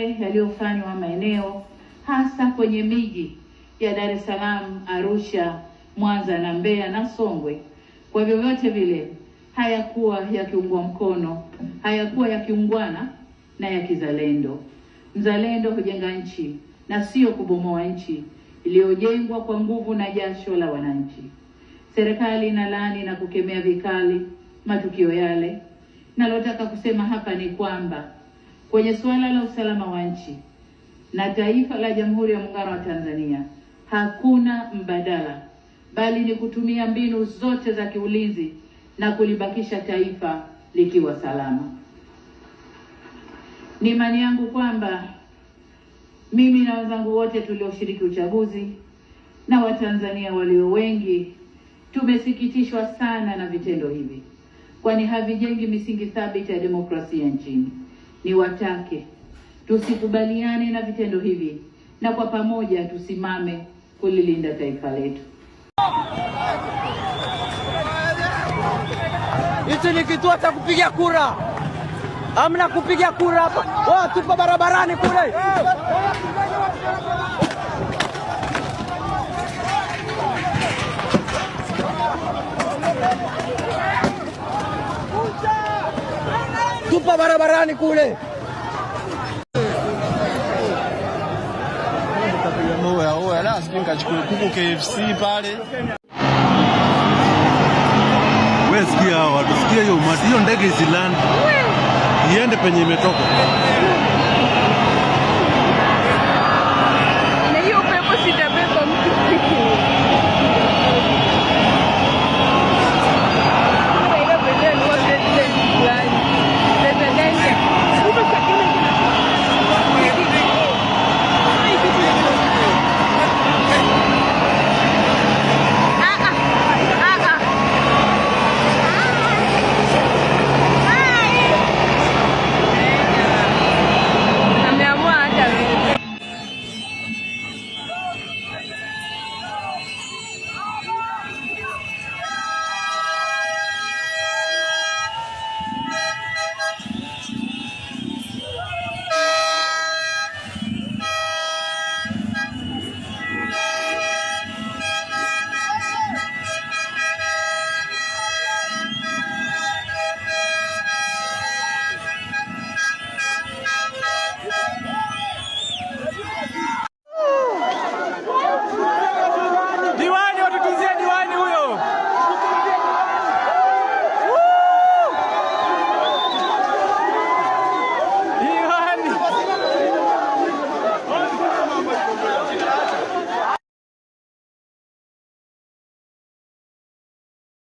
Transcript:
yale yaliyofanywa maeneo hasa kwenye miji ya Dar es Salaam, Arusha, Mwanza na Mbeya na Songwe, kwa vyovyote vile hayakuwa yakiungwa mkono, hayakuwa yakiungwana na ya kizalendo. Mzalendo hujenga nchi na sio kubomoa nchi iliyojengwa kwa nguvu na jasho la wananchi. Serikali inalaani na kukemea vikali matukio yale. Nalotaka kusema hapa ni kwamba kwenye suala la usalama wa nchi na taifa la Jamhuri ya Muungano wa Tanzania hakuna mbadala, bali ni kutumia mbinu zote za kiulinzi na kulibakisha taifa likiwa salama. Ni imani yangu kwamba mimi na wenzangu wote tulioshiriki uchaguzi na Watanzania walio wengi tumesikitishwa sana na vitendo hivi, kwani havijengi misingi thabiti ya demokrasia nchini. Niwatake tusikubaliane na vitendo hivi na kwa pamoja tusimame kulilinda taifa letu. Hichi ni kituo cha kupiga kura. Hamna kupiga kura hapa. Wao tupo barabarani kule. Tupo barabarani kule. Oya, la spinka chukue kuku KFC pale. Wewe sikia watu, sikia hiyo umati, hiyo ndege isilande. Iende penye imetoka.